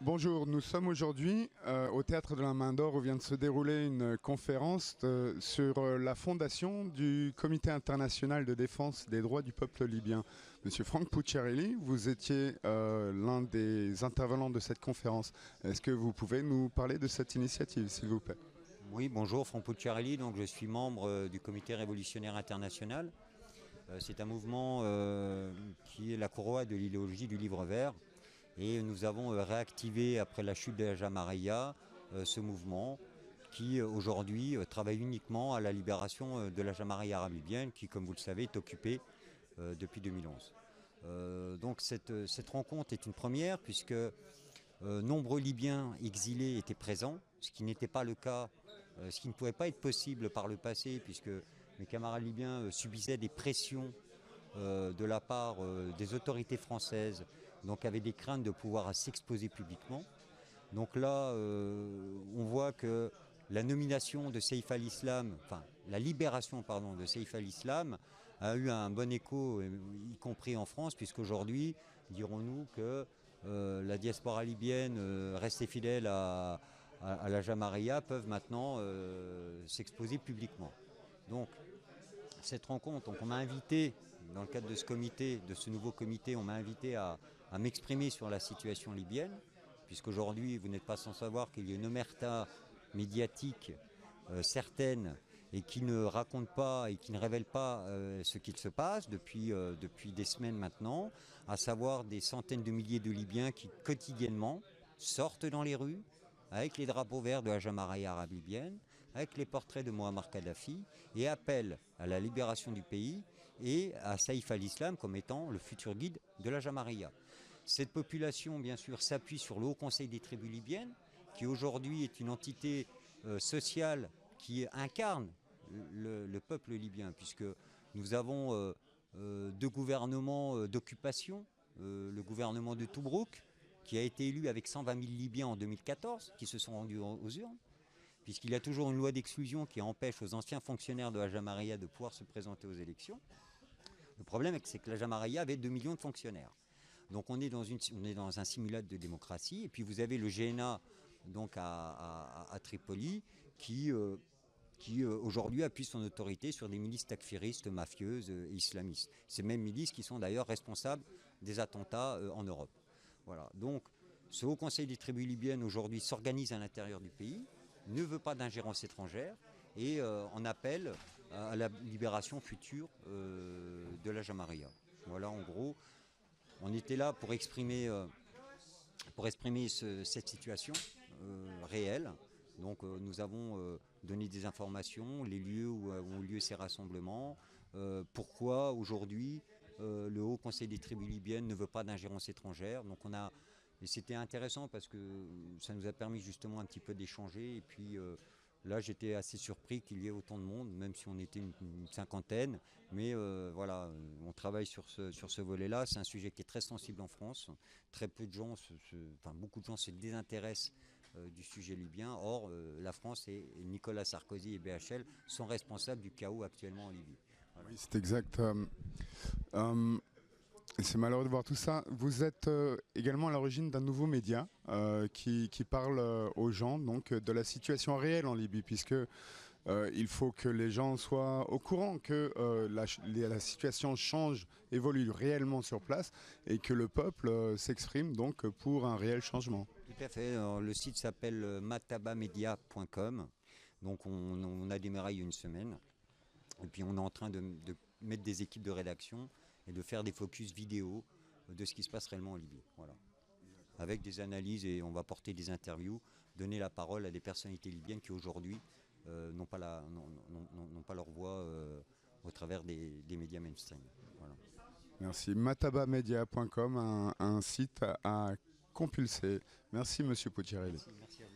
Bonjour, nous sommes aujourd'hui au Théâtre de la Main d'Or où vient de se dérouler une conférence sur la fondation du Comité international de défense des droits du peuple libyen. Monsieur Franck Pucciarelli, vous étiez l'un des intervenants de cette conférence. Est-ce que vous pouvez nous parler de cette initiative, s'il vous plaît? Oui, bonjour, Franck Pucciarelli, donc je suis membre du Comité révolutionnaire international. C'est un mouvement qui est la courroie de l'idéologie du livre vert. Et nous avons réactivé, après la chute de la Jamaria, ce mouvement qui aujourd'hui travaille uniquement à la libération de la Jamaria arabe libyenne, qui, comme vous le savez, est occupée depuis 2011. Donc cette rencontre est une première, puisque nombreux Libyens exilés étaient présents, ce qui n'était pas le cas, ce qui ne pouvait pas être possible par le passé, puisque mes camarades libyens subissaient des pressions de la part des autorités françaises, donc avaient des craintes de pouvoir s'exposer publiquement. Donc là, on voit que la nomination de Saïf al-Islam, enfin la libération pardon, de Saïf al-Islam a eu un bon écho, y compris en France, puisqu'aujourd'hui, dirons-nous que la diaspora libyenne restée fidèle à la Jamaria peuvent maintenant s'exposer publiquement. Donc cette rencontre, donc on m'a invité, dans le cadre de ce comité, de ce nouveau comité, on m'a invité à m'exprimer sur la situation libyenne, puisqu'aujourd'hui, vous n'êtes pas sans savoir qu'il y a une omerta médiatique certaine et qui ne raconte pas et qui ne révèle pas ce qu'il se passe depuis des semaines maintenant, à savoir des centaines de milliers de Libyens qui quotidiennement sortent dans les rues avec les drapeaux verts de la Jamaria arabe libyenne, avec les portraits de Muammar Kadhafi, et appellent à la libération du pays et à Saïf al-Islam comme étant le futur guide de la Jamaria. Cette population, bien sûr, s'appuie sur le Haut Conseil des tribus libyennes, qui aujourd'hui est une entité sociale qui incarne le peuple libyen, puisque nous avons deux gouvernements d'occupation, le gouvernement de Tobrouk, qui a été élu avec 120 000 Libyens en 2014, qui se sont rendus aux urnes, puisqu'il y a toujours une loi d'exclusion qui empêche aux anciens fonctionnaires de la Jamaria de pouvoir se présenter aux élections. Le problème, c'est que la Jamaria avait 2 millions de fonctionnaires. Donc on est dans un simulacre de démocratie. Et puis vous avez le GNA donc à Tripoli qui aujourd'hui appuie son autorité sur des milices takfiristes, mafieuses et islamistes. Ces mêmes milices qui sont d'ailleurs responsables des attentats en Europe. Voilà. Donc ce Haut Conseil des tribus libyennes aujourd'hui s'organise à l'intérieur du pays, ne veut pas d'ingérence étrangère et en appelle à la libération future de la Jamaria. Voilà, en gros, on était là pour exprimer cette situation réelle. Donc nous avons donné des informations, les lieux où ont lieu ces rassemblements, pourquoi aujourd'hui le Haut Conseil des tribus libyennes ne veut pas d'ingérence étrangère. Donc et c'était intéressant parce que ça nous a permis justement un petit peu d'échanger. Et puis là, j'étais assez surpris qu'il y ait autant de monde, même si on était une cinquantaine. Mais voilà, on travaille sur ce volet-là. C'est un sujet qui est très sensible en France. Très peu de gens, beaucoup de gens se désintéressent du sujet libyen. Or, la France et Nicolas Sarkozy et BHL sont responsables du chaos actuellement en Libye. Voilà. Oui, c'est exact. C'est malheureux de voir tout ça. Vous êtes également à l'origine d'un nouveau média qui parle aux gens donc, de la situation réelle en Libye, puisque il faut que les gens soient au courant que la situation change, évolue réellement sur place et que le peuple s'exprime donc pour un réel changement. Tout à fait. Alors, le site s'appelle matabamedia.com. Donc on a démarré il y a une semaine. Et puis on est en train de mettre des équipes de rédaction et de faire des focus vidéo de ce qui se passe réellement en Libye. Voilà. Avec des analyses et on va porter des interviews, donner la parole à des personnalités libyennes qui aujourd'hui n'ont pas leur voix au travers des médias mainstream. Voilà. Merci. Matabamedia.com, un site à compulser. Merci Monsieur Pucciarelli. Merci à vous.